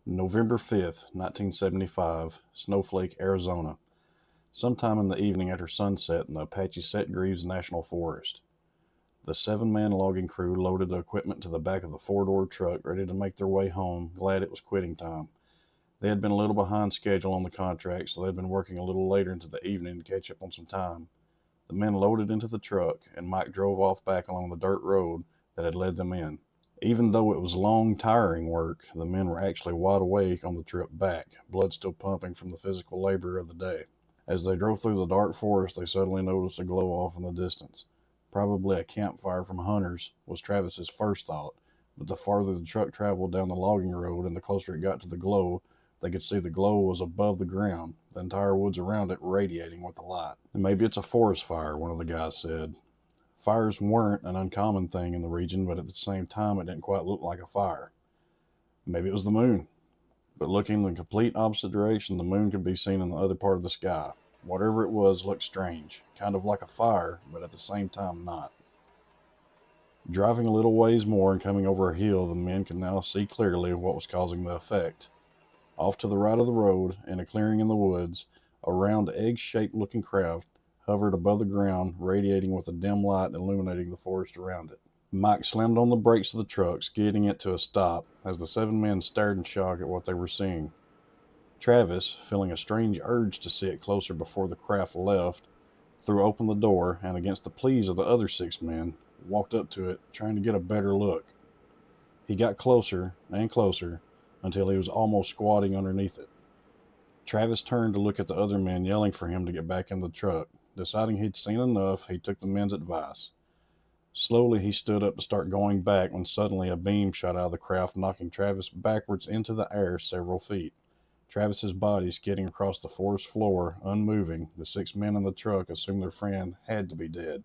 November 5th, 1975, Snowflake, Arizona. Sometime in the evening after sunset in the Apache Sitgreaves National Forest. The seven-man logging crew loaded the equipment to the back of the four-door truck, ready to make their way home, glad it was quitting time. They had been a little behind schedule on the contract, so they'd been working a little later into the evening to catch up on some time. The men loaded into the truck, and Mike drove off back along the dirt road that had led them in. Even though it was long, tiring work, the men were actually wide awake on the trip back, blood still pumping from the physical labor of the day. As they drove through the dark forest, they suddenly noticed a glow off in the distance. Probably a campfire from hunters was Travis's first thought, but the farther the truck traveled down the logging road and the closer it got to the glow, they could see the glow was above the ground, the entire woods around it radiating with the light. And maybe it's a forest fire, one of the guys said. Fires weren't an uncommon thing in the region, but at the same time, it didn't quite look like a fire. Maybe it was the moon. But looking in the complete opposite direction, the moon could be seen in the other part of the sky. Whatever it was looked strange, kind of like a fire, but at the same time not. Driving a little ways more and coming over a hill, the men could now see clearly what was causing the effect. Off to the right of the road, in a clearing in the woods, a round egg-shaped looking craft hovered above the ground, radiating with a dim light illuminating the forest around it. Mike slammed on the brakes of the truck, skidding it to a stop as the seven men stared in shock at what they were seeing. Travis, feeling a strange urge to see it closer before the craft left, threw open the door and, against the pleas of the other six men, walked up to it, trying to get a better look. He got closer and closer until he was almost squatting underneath it. Travis turned to look at the other men, yelling for him to get back in the truck. Deciding he'd seen enough, he took the men's advice. Slowly, he stood up to start going back when suddenly a beam shot out of the craft, knocking Travis backwards into the air several feet. Travis's body skidding across the forest floor, unmoving. The six men in the truck assumed their friend had to be dead.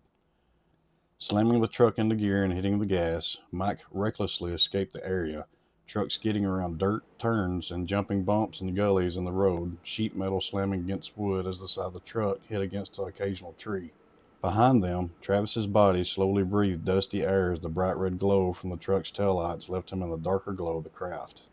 Slamming the truck into gear and hitting the gas, Mike recklessly escaped the area, truck skidding around dirt turns and jumping bumps and gullies in the road, sheet metal slamming against wood as the side of the truck hit against an occasional tree. Behind them, Travis's body slowly breathed dusty air as the bright red glow from the truck's taillights left him in the darker glow of the craft.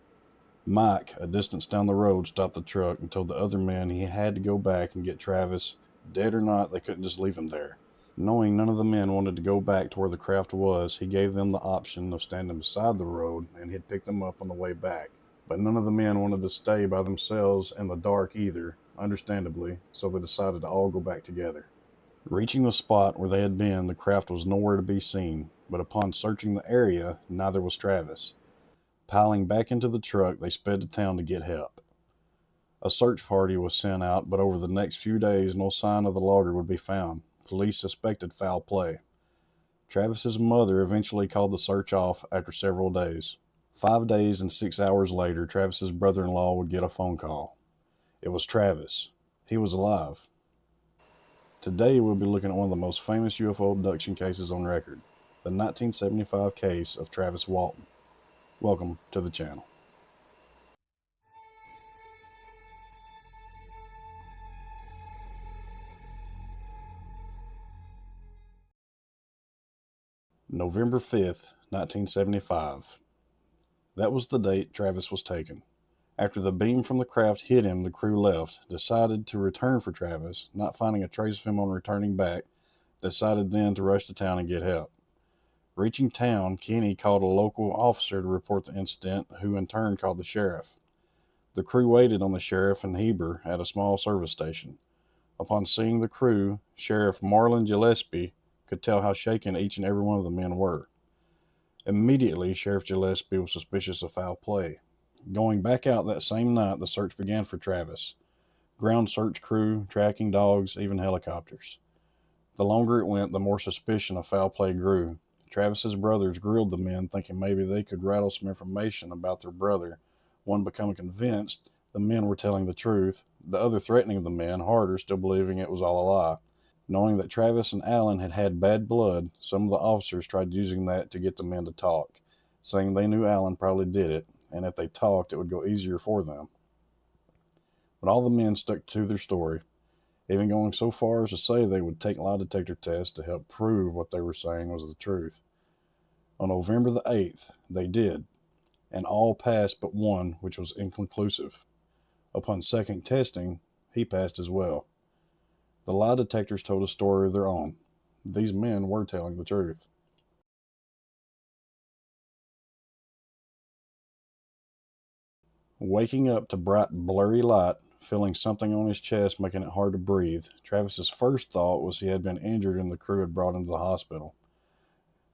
Mike, a distance down the road, stopped the truck and told the other men he had to go back and get Travis. Dead or not, they couldn't just leave him there. Knowing none of the men wanted to go back to where the craft was, he gave them the option of standing beside the road and he'd pick them up on the way back. But none of the men wanted to stay by themselves in the dark either, understandably, so they decided to all go back together. Reaching the spot where they had been, the craft was nowhere to be seen, but upon searching the area, neither was Travis. Piling back into the truck, they sped to town to get help. A search party was sent out, but over the next few days, no sign of the logger would be found. Police suspected foul play. Travis's mother eventually called the search off after several days. 5 days and 6 hours later, Travis's brother-in-law would get a phone call. It was Travis. He was alive. Today, we'll be looking at one of the most famous UFO abduction cases on record, the 1975 case of Travis Walton. Welcome to the channel. November 5th, 1975. That was the date Travis was taken. After the beam from the craft hit him, the crew left, decided to return for Travis, not finding a trace of him on returning back, decided then to rush to town and get help. Reaching town, Kenny called a local officer to report the incident, who in turn called the sheriff. The crew waited on the sheriff and Heber at a small service station. Upon seeing the crew, Sheriff Marlon Gillespie could tell how shaken each and every one of the men were. Immediately, Sheriff Gillespie was suspicious of foul play. Going back out that same night, the search began for Travis. Ground search crew, tracking dogs, even helicopters. The longer it went, the more suspicion of foul play grew. Travis's brothers grilled the men, thinking maybe they could rattle some information about their brother. One becoming convinced the men were telling the truth, the other threatening the men harder, still believing it was all a lie. Knowing that Travis and Allen had had bad blood, some of the officers tried using that to get the men to talk, saying they knew Allen probably did it, and if they talked, it would go easier for them. But all the men stuck to their story, even going so far as to say they would take lie detector tests to help prove what they were saying was the truth. On November the 8th, they did, and all passed but one, which was inconclusive. Upon second testing, he passed as well. The lie detectors told a story of their own. These men were telling the truth. Waking up to bright, blurry light, feeling something on his chest making it hard to breathe, Travis's first thought was he had been injured and the crew had brought him to the hospital.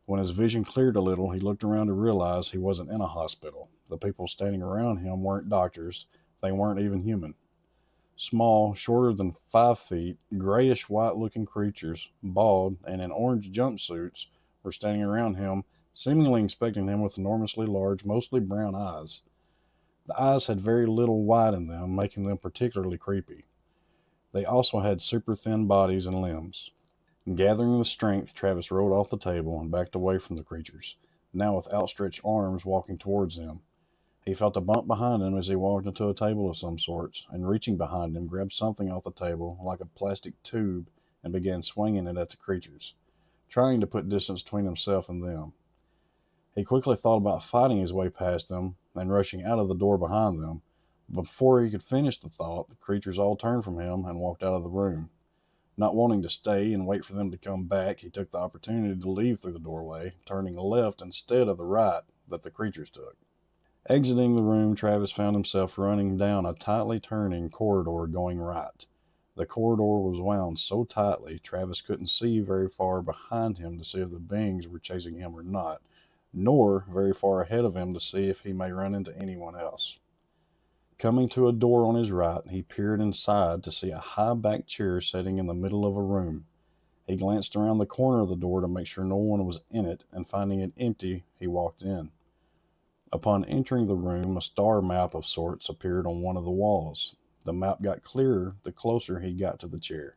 When his vision cleared a little, he looked around to realize he wasn't in a hospital. The people standing around him weren't doctors. They weren't even human. Small, shorter than 5 feet, grayish-white looking creatures, bald and in orange jumpsuits, were standing around him, seemingly inspecting him with enormously large, mostly brown eyes. The eyes had very little white in them, making them particularly creepy. They also had super thin bodies and limbs. Gathering the strength, Travis rolled off the table and backed away from the creatures, now with outstretched arms walking towards them. He felt a bump behind him as he walked into a table of some sorts, and reaching behind him, grabbed something off the table, like a plastic tube, and began swinging it at the creatures, trying to put distance between himself and them. He quickly thought about fighting his way past them and rushing out of the door behind them. Before he could finish the thought, the creatures all turned from him and walked out of the room. Not wanting to stay and wait for them to come back, he took the opportunity to leave through the doorway, turning left instead of the right that the creatures took. Exiting the room, Travis found himself running down a tightly turning corridor going right. The corridor was wound so tightly, Travis couldn't see very far behind him to see if the beings were chasing him or not, nor very far ahead of him to see if he may run into anyone else. Coming to a door on his right, he peered inside to see a high-backed chair sitting in the middle of a room. He glanced around the corner of the door to make sure no one was in it, and finding it empty, he walked in. Upon entering the room, a star map of sorts appeared on one of the walls. The map got clearer the closer he got to the chair.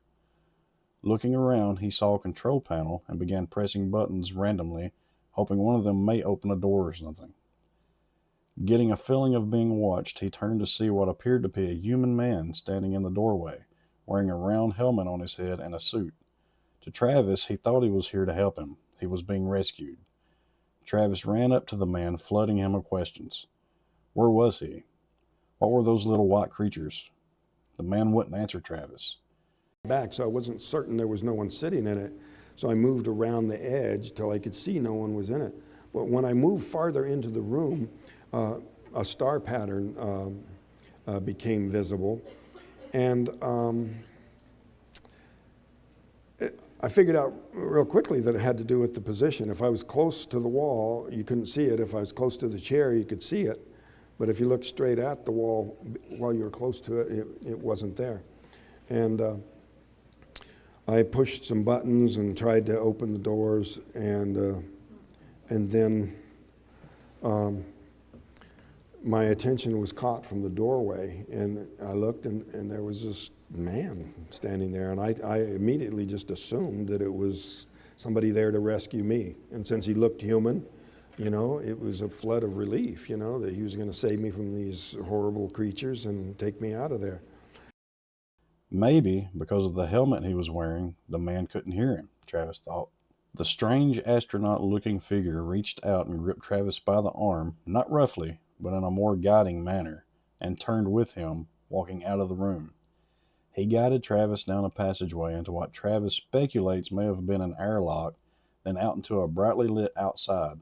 Looking around, he saw a control panel and began pressing buttons randomly, hoping one of them may open a door or something. Getting a feeling of being watched, he turned to see what appeared to be a human man standing in the doorway, wearing a round helmet on his head and a suit. To Travis, he thought he was here to help him. He was being rescued. Travis ran up to the man, flooding him with questions. Where was he? What were those little white creatures? The man wouldn't answer Travis. Back, so I wasn't certain there was no one sitting in it, so I moved around the edge till I could see no one was in it. But when I moved farther into the room, a star pattern became visible, and I figured out real quickly that it had to do with the position. If I was close to the wall, you couldn't see it. If I was close to the chair, you could see it. But if you looked straight at the wall while you were close to it, it wasn't there. And I pushed some buttons and tried to open the doors, and then my attention was caught from the doorway, and I looked, and there was this man standing there, and I immediately just assumed that it was somebody there to rescue me. And since he looked human, you know, it was a flood of relief, you know, that he was going to save me from these horrible creatures and take me out of there. Maybe because of the helmet he was wearing, the man couldn't hear him, Travis thought. The strange astronaut-looking figure reached out and gripped Travis by the arm, not roughly, but in a more guiding manner, and turned with him, walking out of the room. He guided Travis down a passageway into what Travis speculates may have been an airlock, then out into a brightly lit outside.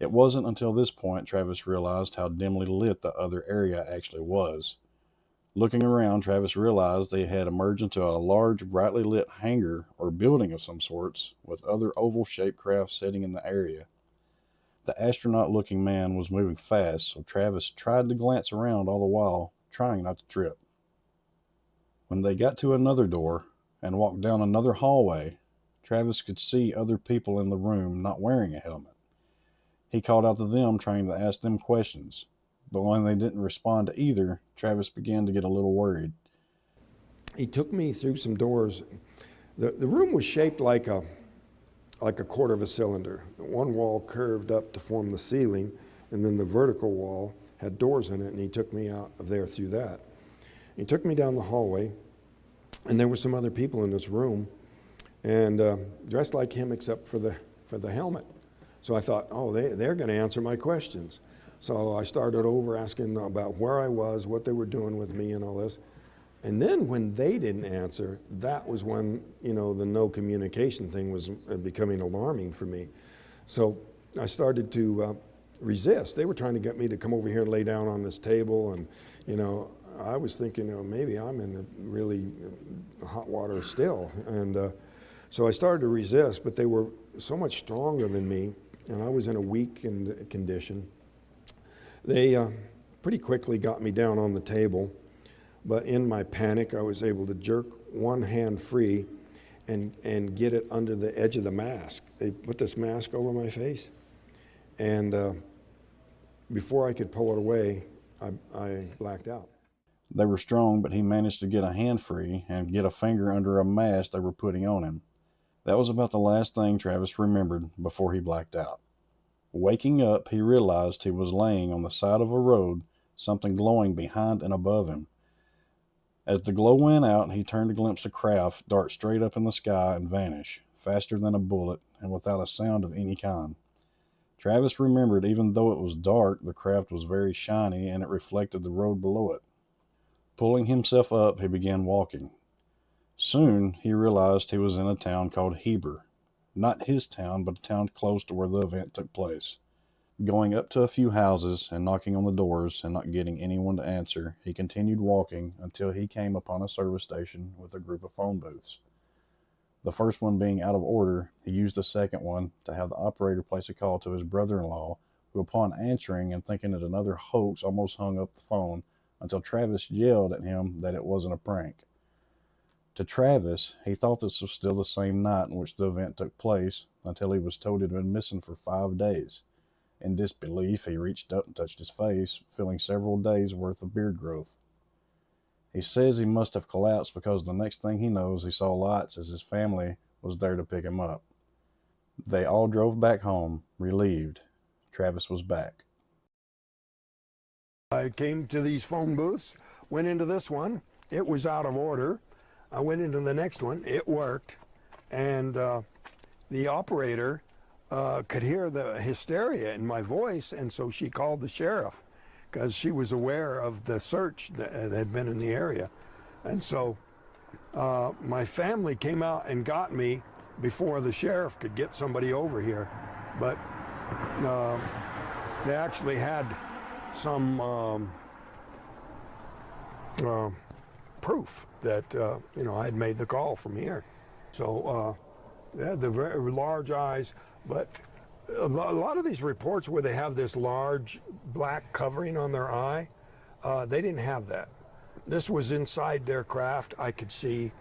It wasn't until this point Travis realized how dimly lit the other area actually was. Looking around, Travis realized they had emerged into a large, brightly lit hangar or building of some sorts, with other oval-shaped craft sitting in the area. The astronaut-looking man was moving fast, so Travis tried to glance around all the while, trying not to trip. When they got to another door and walked down another hallway, Travis could see other people in the room not wearing a helmet. He called out to them, trying to ask them questions, but when they didn't respond to either, Travis began to get a little worried. He took me through some doors. The room was shaped like a quarter of a cylinder. One wall curved up to form the ceiling, and then the vertical wall had doors in it, and he took me out of there through that. He took me down the hallway, and there were some other people in this room, and dressed like him except for the helmet. So I thought, oh, they're going to answer my questions. So I started over asking about where I was, what they were doing with me and all this. And then when they didn't answer, that was when, you know, the no communication thing was becoming alarming for me. So I started to resist. They were trying to get me to come over here and lay down on this table, and, you know, I was thinking, oh, maybe I'm in the really hot water still. And so I started to resist, but they were so much stronger than me, and I was in a weak condition. They pretty quickly got me down on the table, but in my panic, I was able to jerk one hand free and get it under the edge of the mask. They put this mask over my face, and before I could pull it away, I blacked out. They were strong, but he managed to get a hand free and get a finger under a mask they were putting on him. That was about the last thing Travis remembered before he blacked out. Waking up, he realized he was laying on the side of a road, something glowing behind and above him. As the glow went out, he turned to glimpse a craft dart straight up in the sky and vanish, faster than a bullet and without a sound of any kind. Travis remembered even though it was dark, the craft was very shiny and it reflected the road below it. Pulling himself up, he began walking. Soon, he realized he was in a town called Heber. Not his town, but a town close to where the event took place. Going up to a few houses and knocking on the doors and not getting anyone to answer, he continued walking until he came upon a service station with a group of phone booths. The first one being out of order, he used the second one to have the operator place a call to his brother-in-law, who upon answering and thinking it another hoax almost hung up the phone until Travis yelled at him that it wasn't a prank. To Travis, he thought this was still the same night in which the event took place until he was told he'd been missing for 5 days. In disbelief, he reached up and touched his face, feeling several days' worth of beard growth. He says he must have collapsed because the next thing he knows, he saw lights as his family was there to pick him up. They all drove back home, relieved. Travis was back. I came to these phone booths, went into this one, it was out of order. I went into the next one, it worked, and the operator could hear the hysteria in my voice, and so she called the sheriff because she was aware of the search that had been in the area. And so my family came out and got me before the sheriff could get somebody over here. But they actually had some proof that you know, I had made the call from here. So they had the very large eyes, but a lot of these reports where they have this large black covering on their eye, they didn't have that. This was inside their craft. I could see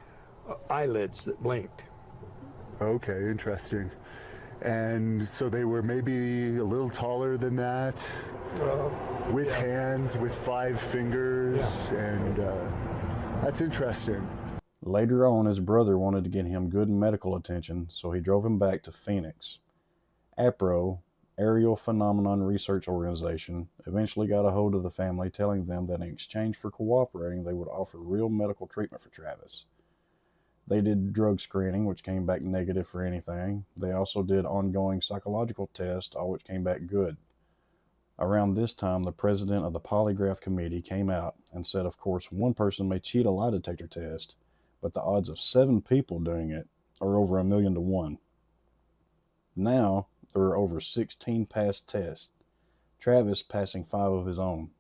eyelids that blinked. Okay, interesting. And so they were maybe a little taller than that, with hands, with 5 fingers, and that's interesting. Later on, his brother wanted to get him good medical attention, so he drove him back to Phoenix. APRO, Aerial Phenomenon Research Organization, eventually got a hold of the family, telling them that in exchange for cooperating, they would offer real medical treatment for Travis. They did drug screening, which came back negative for anything. They also did ongoing psychological tests, all which came back good. Around this time, the president of the polygraph committee came out and said, of course, one person may cheat a lie detector test, but the odds of 7 people doing it are over 1,000,000 to 1. Now, there are over 16 passed tests, Travis passing 5 of his own.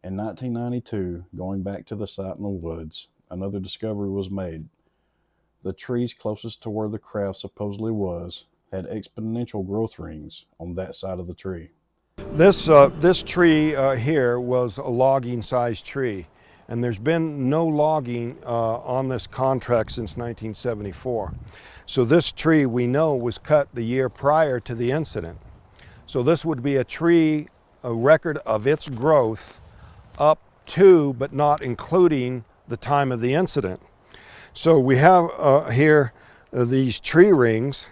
In 1992, going back to the site in the woods, another discovery was made. The trees closest to where the craft supposedly was had exponential growth rings on that side of the tree. This tree here was a logging-sized tree, and there's been no logging on this contract since 1974. So this tree, we know, was cut the year prior to the incident. So this would be a tree, a record of its growth up to, but not including, the time of the incident. So we have here these tree rings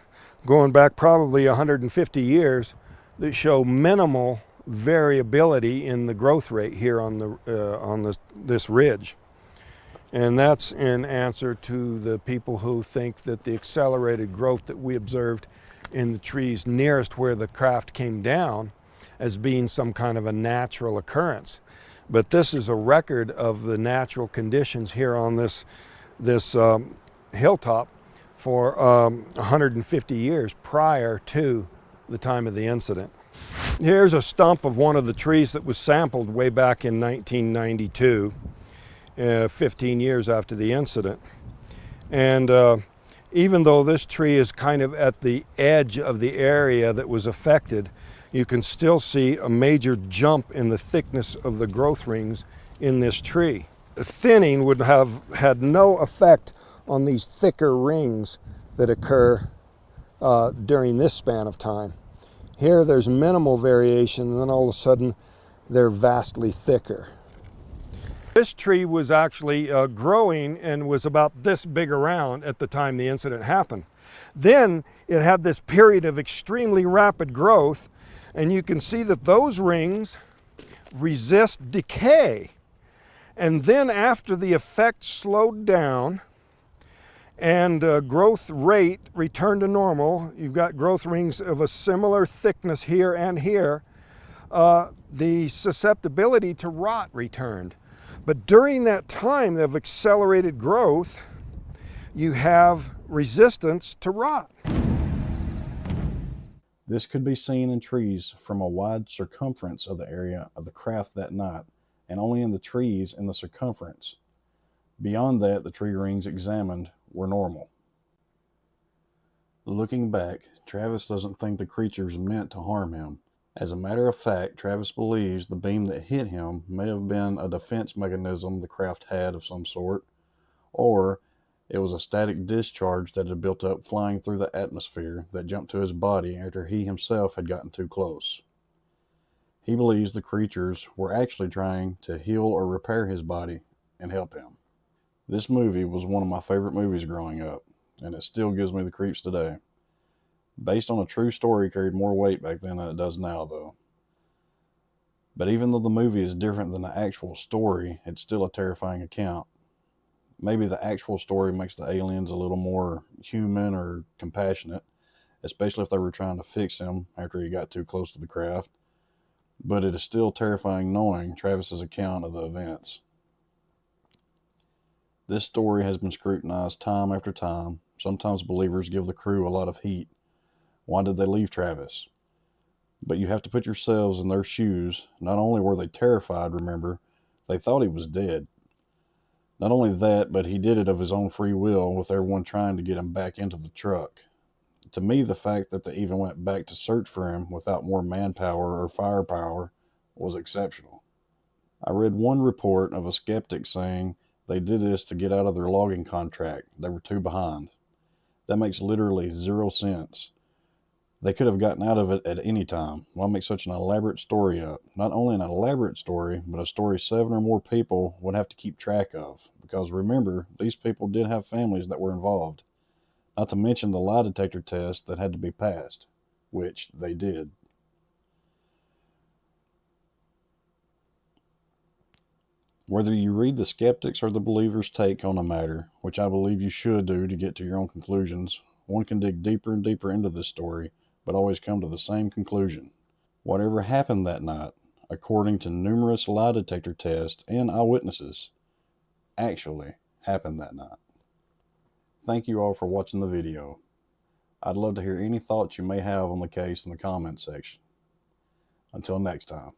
going back probably 150 years that show minimal variability in the growth rate here on this ridge. And that's in answer to the people who think that the accelerated growth that we observed in the trees nearest where the craft came down as being some kind of a natural occurrence. But this is a record of the natural conditions here on this hilltop for 150 years prior to the time of the incident. Here's a stump of one of the trees that was sampled way back in 1992, 15 years after the incident. And even though this tree is kind of at the edge of the area that was affected, you can still see a major jump in the thickness of the growth rings in this tree. The thinning would have had no effect on these thicker rings that occur during this span of time. Here there's minimal variation, and then all of a sudden they're vastly thicker. This tree was actually growing and was about this big around at the time the incident happened. Then it had this period of extremely rapid growth, and you can see that those rings resist decay. And then after the effect slowed down and growth rate returned to normal, you've got growth rings of a similar thickness here and here, the susceptibility to rot returned. But during that time of accelerated growth, you have resistance to rot. This could be seen in trees from a wide circumference of the area of the craft that night, and only in the trees in the circumference. Beyond that, the tree rings examined were normal. Looking back, Travis doesn't think the creatures meant to harm him. As a matter of fact, Travis believes the beam that hit him may have been a defense mechanism the craft had of some sort, or it was a static discharge that had built up flying through the atmosphere that jumped to his body after he himself had gotten too close. He believes the creatures were actually trying to heal or repair his body and help him. This movie was one of my favorite movies growing up, and it still gives me the creeps today. Based on a true story carried more weight back then than it does now, though. But even though the movie is different than the actual story, it's still a terrifying account. Maybe the actual story makes the aliens a little more human or compassionate, especially if they were trying to fix him after he got too close to the craft. But it is still terrifying knowing Travis's account of the events. This story has been scrutinized time after time. Sometimes believers give the crew a lot of heat. Why did they leave Travis? But you have to put yourselves in their shoes. Not only were they terrified, remember, they thought he was dead. Not only that, but he did it of his own free will, with everyone trying to get him back into the truck. To me, the fact that they even went back to search for him without more manpower or firepower was exceptional. I read one report of a skeptic saying they did this to get out of their logging contract. They were too behind. That makes literally 0 sense. They could have gotten out of it at any time. Why make such an elaborate story up? Not only an elaborate story, but a story 7 or more people would have to keep track of. Because remember, these people did have families that were involved. Not to mention the lie detector test that had to be passed, which they did. Whether you read the skeptics or the believers' take on a matter, which I believe you should do to get to your own conclusions, one can dig deeper and deeper into this story, but always come to the same conclusion. Whatever happened that night, according to numerous lie detector tests and eyewitnesses, actually happened that night. Thank you all for watching the video. I'd love to hear any thoughts you may have on the case in the comments section. Until next time.